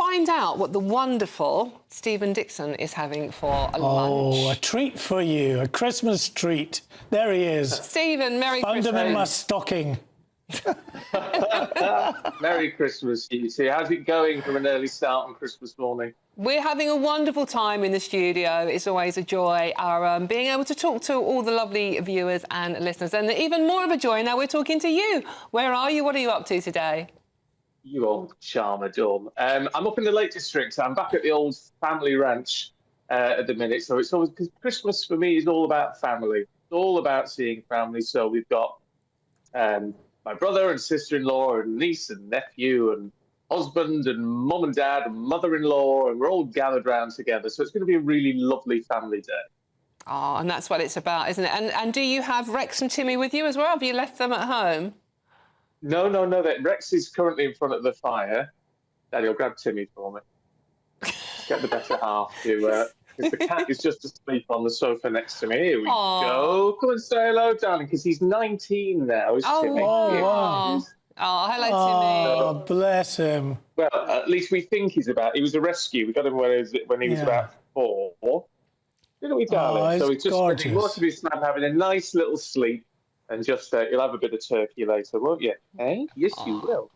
find out what the wonderful Steven Dixon is having for a lunch. Oh, a treat for you, a Christmas treat. There he is. Steven, Merry Found Christmas. him in my stocking. Merry Christmas, you two. How's it going from an early start on Christmas morning? We're having a wonderful time in the studio. It's always a joy, being able to talk to all the lovely viewers and listeners. And even more of a joy now we're talking to you. Where are you? What are you up to today? You old charmer, Dawn. I'm up in the Lake District. I'm back at the old family ranch at the minute. So it's always, because Christmas for me is all about family. It's all about seeing family. So we've got my brother and sister-in-law and niece and nephew and husband and mum and dad and mother-in-law, and we're all gathered round together. So it's going to be a really lovely family day. Oh, and that's what it's about, isn't it? And do you have Rex and Timmy with you as well? Have you left them at home? No. Rex is currently in front of the fire. Daddy will grab Timmy for me. Get the better half to... because the cat is just asleep on the sofa next to me. Here we go. Come and say hello, darling, because he's 19 now, is Timmy. Oh, wow. Oh, hello, Timmy. Oh, bless him. Well, at least we think he's about... He was a rescue. We got him when he was about 4. Didn't we, darling? So he's just spending most of his time having a nice little sleep, and just you'll have a bit of turkey later, won't you? Eh? Yes, you will.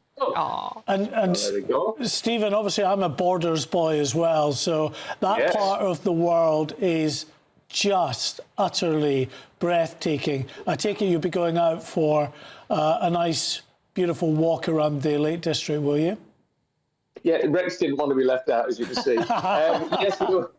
And there we go. Stephen, obviously I'm a Borders boy as well, so that part of the world is just utterly breathtaking. I take it you'll be going out for a nice, beautiful walk around the Lake District, will you? Yeah, Rex didn't want to be left out, as you can see. Yes, we'll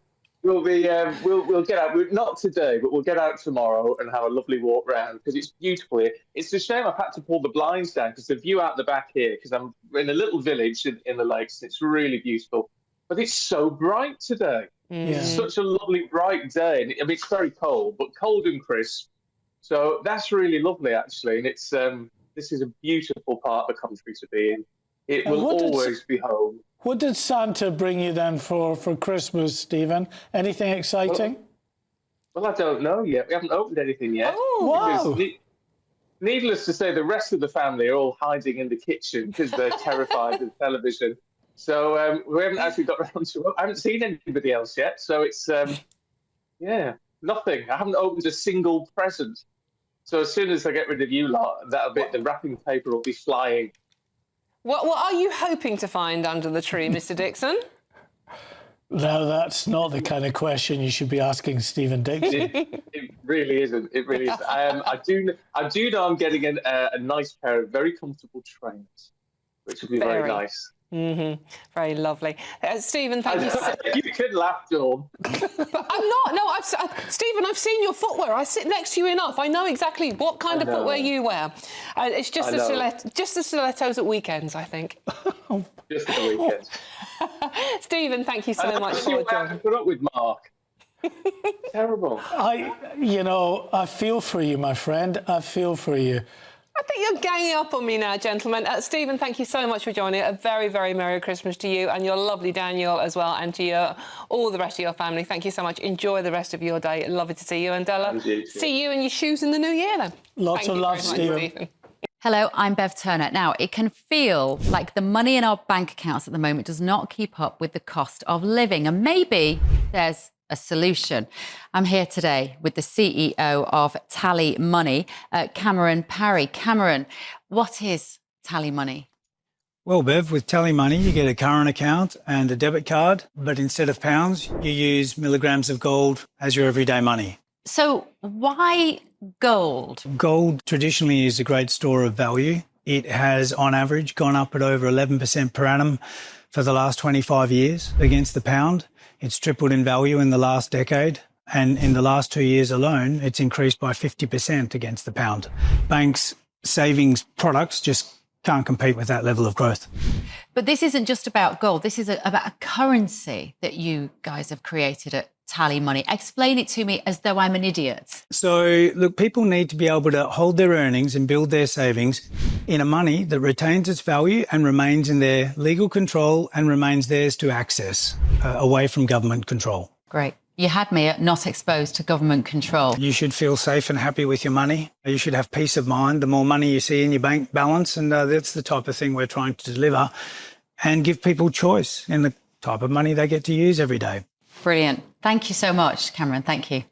get out. Not today, but we'll get out tomorrow and have a lovely walk round, because it's beautiful here. It's a shame I've had to pull the blinds down, because the view out the back here, because I'm in a little village in the lakes, it's really beautiful. But it's so bright today. It's such a lovely, bright day. And I mean, it's very cold, but cold and crisp. So that's really lovely, actually. And it's this is a beautiful part of the country to be in. It will always be home. What did Santa bring you then for Christmas, Stephen? Anything exciting? Well, I don't know yet. We haven't opened anything yet. Oh, wow. Needless to say, the rest of the family are all hiding in the kitchen because they're terrified of television. So we haven't actually got around to it. I haven't seen anybody else yet. So it's, nothing. I haven't opened a single present. So as soon as I get rid of you lot, the wrapping paper will be flying. What are you hoping to find under the tree, Mr. Dixon? No, that's not the kind of question you should be asking Steven Dixon. It really isn't. It really isn't. I do know I'm getting a nice pair of very comfortable trainers, which will be very nice. Very lovely. Stephen, thank you. You can laugh, Dawn. I'm not. No, Stephen, I've seen your footwear. I sit next to you enough. I know exactly what kind of footwear you wear. It's just the stilettos at weekends, I think. Just at the weekends. Stephen, thank you so much for joining. Put up with Mark. Terrible. I feel for you, my friend. I feel for you. I think you're ganging up on me now, gentlemen. Stephen, thank you so much for joining. A very, very Merry Christmas to you and your lovely Daniel as well, and to all the rest of your family. Thank you so much. Enjoy the rest of your day. Lovely to see you. And see you and your shoes in the new year then. Lots of love, Stephen. Hello, I'm Bev Turner. Now, it can feel like the money in our bank accounts at the moment does not keep up with the cost of living. And maybe there's a solution. I'm here today with the CEO of TallyMoney, Cameron Parry. Cameron, what is TallyMoney? Well, Bev, with TallyMoney, you get a current account and a debit card, but instead of pounds, you use milligrams of gold as your everyday money. So why gold? Gold traditionally is a great store of value. It has, on average, gone up at over 11% per annum for the last 25 years against the pound. It's tripled in value in the last decade, and in the last 2 years alone, it's increased by 50% against the pound. Banks' savings products just can't compete with that level of growth. But this isn't just about gold. This is about a currency that you guys have created at TallyMoney. Explain it to me as though I'm an idiot. So, look, people need to be able to hold their earnings and build their savings in a money that retains its value and remains in their legal control and remains theirs to access, away from government control. Great. You had me at not exposed to government control. You should feel safe and happy with your money. You should have peace of mind the more money you see in your bank balance, and that's the type of thing we're trying to deliver and give people choice in the type of money they get to use every day. Brilliant. Thank you so much, Cameron. Thank you.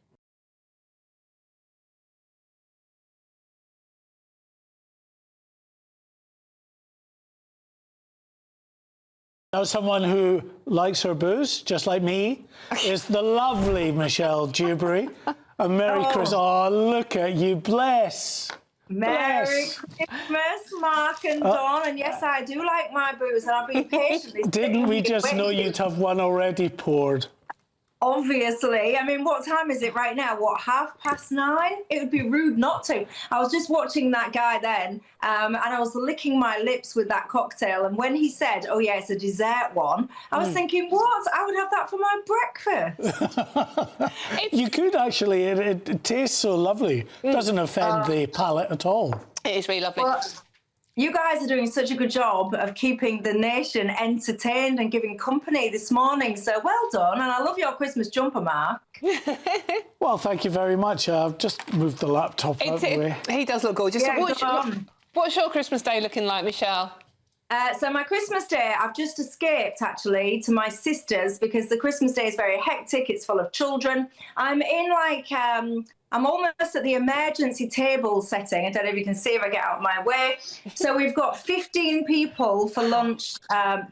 Now, someone who likes her booze, just like me, is the lovely Michelle Dewberry. And Merry Christmas. Oh, look at you. Bless. Merry Christmas, Mark and Dawn. And yes, I do like my booze, and I've been patiently. Didn't we just know you'd have one already poured? Obviously. I mean, what time is it right now? What, 9:30? It would be rude not to. I was just watching that guy then, and I was licking my lips with that cocktail. And when he said, oh, yeah, it's a dessert one, I was thinking, what? I would have that for my breakfast. You could actually. It tastes so lovely. Doesn't offend the palate at all. It is really lovely. Well, you guys are doing such a good job of keeping the nation entertained and giving company this morning. So well done. And I love your Christmas jumper, Mark. Well, thank you very much. I've just moved the laptop out of the way. He does look gorgeous. Yeah, So what's your Christmas day looking like, Michelle? So my Christmas day, I've just escaped, actually, to my sister's because the Christmas day is very hectic. It's full of children. I'm in, I'm almost at the emergency table setting. I don't know if you can see if I get out of my way. So we've got 15 people for lunch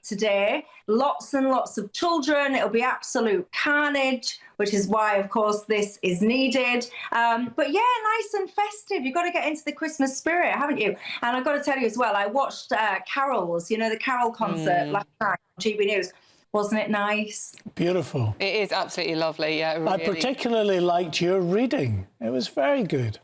today, lots and lots of children. It'll be absolute carnage, which is why, of course, this is needed. But yeah, nice and festive. You've got to get into the Christmas spirit, haven't you? And I've got to tell you as well, I watched Carols, you know, the Carol concert last night on GBNews. Wasn't it nice? Beautiful. It is absolutely lovely, yeah. Really. I particularly liked your reading. It was very good.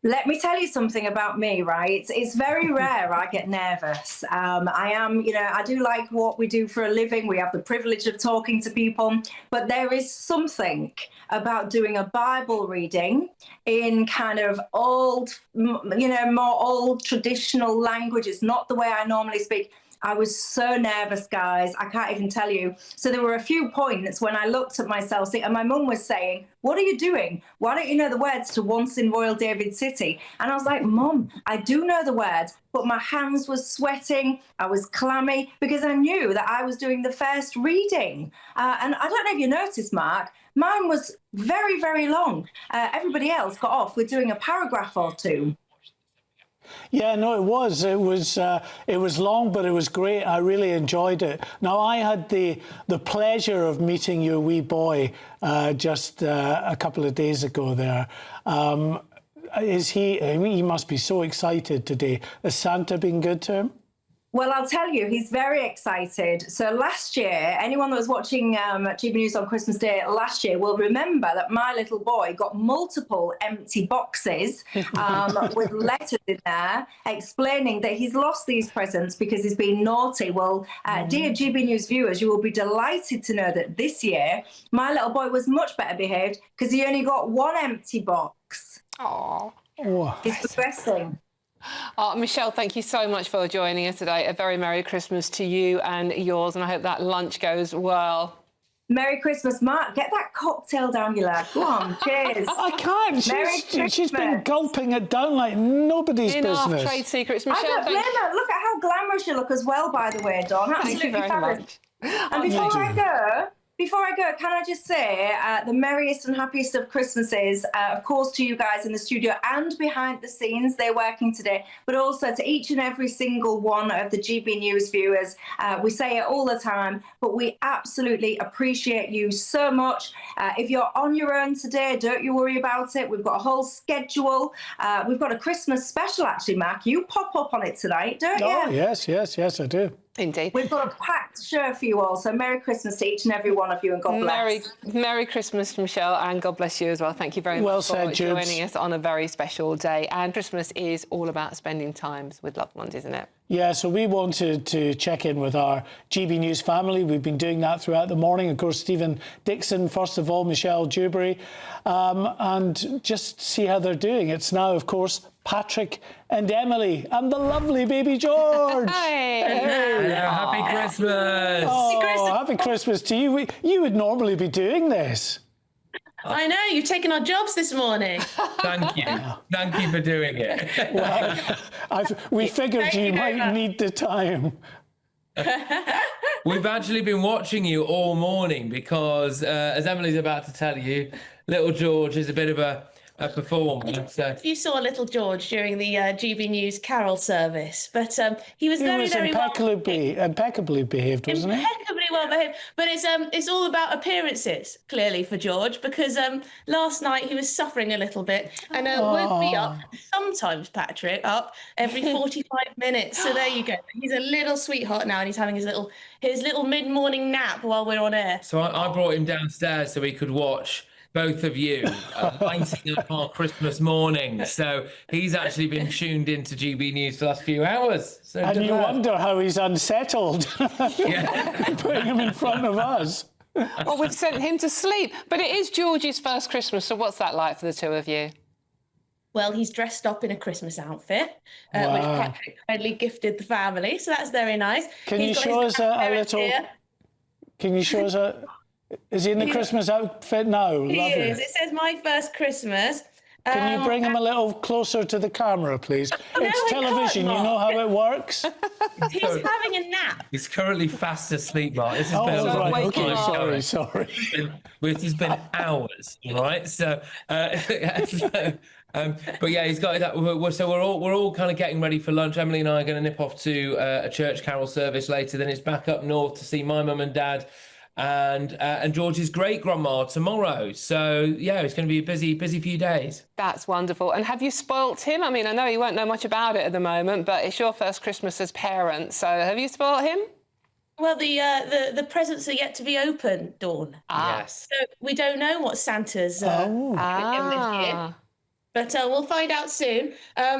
Let me tell you something about me, right? It's very rare I get nervous. I am, you know, I do like what we do for a living. We have the privilege of talking to people. But there is something about doing a Bible reading in kind of old, you know, more old traditional language. It's not the way I normally speak. I was so nervous, guys. I can't even tell you. So there were a few points when I looked at myself, and my mum was saying, what are you doing? Why don't you know the words to Once in Royal David City? And I was like, Mum, I do know the words, but my hands were sweating. I was clammy because I knew that I was doing the first reading. And I don't know if you noticed, Mark, mine was very, very long. Everybody else got off with doing a paragraph or two. Yeah, no, it was. It was long, but it was great. I really enjoyed it. Now, I had the pleasure of meeting your wee boy just a couple of days ago there. Is he? I mean, he must be so excited today. Has Santa been good to him? Well, I'll tell you, he's very excited. So last year, anyone that was watching GBNews on Christmas Day last year will remember that my little boy got multiple empty boxes with letters in there explaining that he's lost these presents because he's been naughty. Well, dear GBNews viewers, you will be delighted to know that this year, my little boy was much better behaved because he only got one empty box. Oh, he's progressing. Michelle, thank you so much for joining us today. A very Merry Christmas to you and yours, and I hope that lunch goes well. Merry Christmas, Mark. Get that cocktail down your lap. Go on, cheers. I can't. She's been gulping it down like nobody's business. Enough trade secrets, Michelle. I don't blame her. Look at how glamorous you look as well, by the way, Dawn. Thank you very much. And before I go, can I just say the merriest and happiest of Christmases, of course, to you guys in the studio and behind the scenes. They're working today, but also to each and every single one of the GB News viewers. We say it all the time, but we absolutely appreciate you so much. If you're on your own today, don't you worry about it. We've got a whole schedule. We've got a Christmas special, actually, Mark. You pop up on it tonight, don't you? Oh, yes, I do. Indeed. We've got a packed show for you all, so Merry Christmas to each and every one of you, and God bless. Merry Christmas, Michelle, and God bless you as well. Thank you very much for joining us on a very special day. And Christmas is all about spending time with loved ones, isn't it? Yeah, so we wanted to check in with our GB News family. We've been doing that throughout the morning. Of course, Steven Dixon, first of all, Michelle Dewberry, and just see how they're doing. It's now, of course, Patrick and Emily and the lovely baby George. Hey. Hello, happy Christmas. Oh, happy Christmas to you. You would normally be doing this. I know, you've taken our jobs this morning. Thank you. Thank you for doing it. Well, we figured you might need the time. We've actually been watching you all morning because, as Emily's about to tell you, little George is a bit of a performer. So. You saw little George during the GBNews carol service, but he was very impeccably behaved, wasn't he? Impeccably well behaved. But it's all about appearances, clearly, for George, because last night he was suffering a little bit and woke me up, sometimes, Patrick, up every 45 minutes. So there you go. He's a little sweetheart now, and he's having his little mid-morning nap while we're on air. So I brought him downstairs so he could watch both of you lighting up our Christmas morning. So he's actually been tuned into GB News for the last few hours. So and you wonder how he's unsettled, yeah. putting him in front of us. Well, we've sent him to sleep. But it is George's first Christmas, so what's that like for the two of you? Well, he's dressed up in a Christmas outfit, which Patrick kindly gifted the family, so that's very nice. Can you show us a little... Here. Can you show us a... Is he in the Christmas outfit now? He is. It says "My First Christmas." Can you bring him a little closer to the camera, please? It's television. You know how it works. He's having a nap. He's currently fast asleep, Mark. This has been right. Okay, sorry. This has been hours, right? So, but yeah, he's got that. So we're all kind of getting ready for lunch. Emily and I are going to nip off to a church carol service later. Then it's back up north to see my mum and dad. And George's great grandma tomorrow. So yeah, it's going to be a busy few days. That's wonderful. And have you spoilt him? I mean, I know you won't know much about it at the moment, but it's your first Christmas as parents. So have you spoilt him? Well, the presents are yet to be opened, Dawn. Yes. So we don't know what Santa's bringing with here. But we'll find out soon.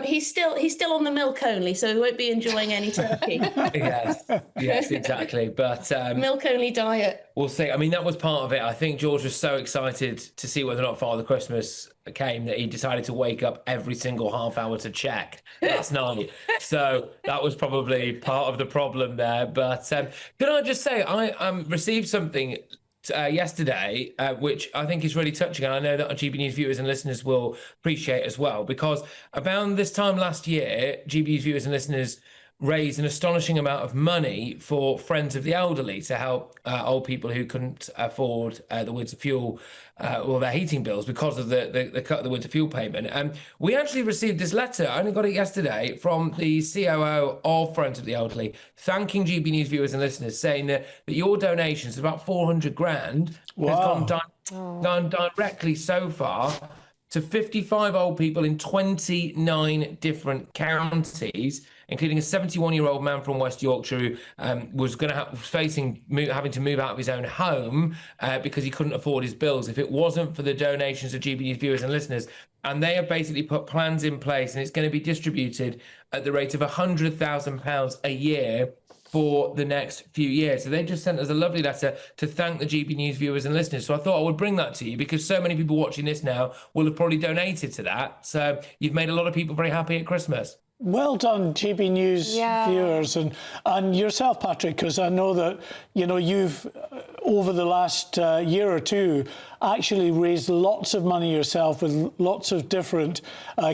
He's still on the milk only, so he won't be enjoying any turkey. yes, exactly. But milk only diet. We'll see. I mean, that was part of it. I think George was so excited to see whether or not Father Christmas came that he decided to wake up every single half hour to check last night. So that was probably part of the problem there. But can I just say, I received something yesterday, which I think is really touching, and I know that our GB News viewers and listeners will appreciate as well, because around this time last year, GB News viewers and listeners raised an astonishing amount of money for Friends of the Elderly to help old people who couldn't afford the winter fuel or their heating bills because of the cut of the winter fuel payment. And we actually received this letter, I only got it yesterday, from the COO of Friends of the Elderly, thanking GB News viewers and listeners, saying that your donations, about 400 grand, has gone directly so far to 55 old people in 29 different counties, including a 71-year-old man from West Yorkshire who was having to move out of his own home because he couldn't afford his bills if it wasn't for the donations of GB News viewers and listeners. And they have basically put plans in place, and it's going to be distributed at the rate of £100,000 a year for the next few years. So they just sent us a lovely letter to thank the GB News viewers and listeners. So I thought I would bring that to you because so many people watching this now will have probably donated to that. So you've made a lot of people very happy at Christmas. Well done, GB News viewers, and yourself, Patrick, because I know that, you know, you've, over the last year or two, actually raised lots of money yourself with lots of different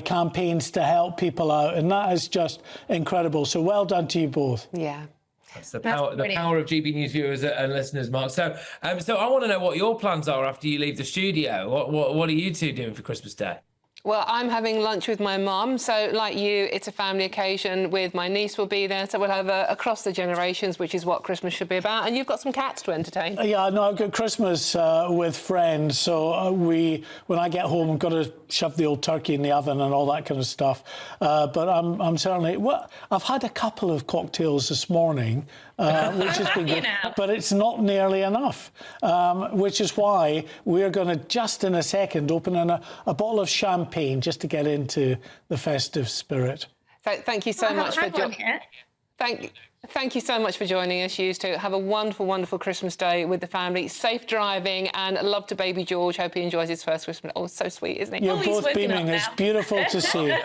campaigns to help people out, and that is just incredible. So well done to you both. Yeah. That's the power of GB News viewers and listeners, Mark. So I want to know what your plans are after you leave the studio. What are you two doing for Christmas Day? Well, I'm having lunch with my mum. So like you, it's a family occasion with my niece will be there. So we'll have across the generations, which is what Christmas should be about. And you've got some cats to entertain. Yeah, no, I've got Christmas with friends. So when I get home, I've got to shove the old turkey in the oven and all that kind of stuff. But I'm certainly... Well, I've had a couple of cocktails this morning, which has been good. But it's not nearly enough, which is why we're going to, just in a second, open a bottle of champagne just to get into the festive spirit. Thank you so much for Thank you so much for joining us. You two have a wonderful, wonderful Christmas day with the family. Safe driving, and love to baby George. Hope he enjoys his first Christmas. Oh, so sweet, isn't he? You're both beaming. It's beautiful to see.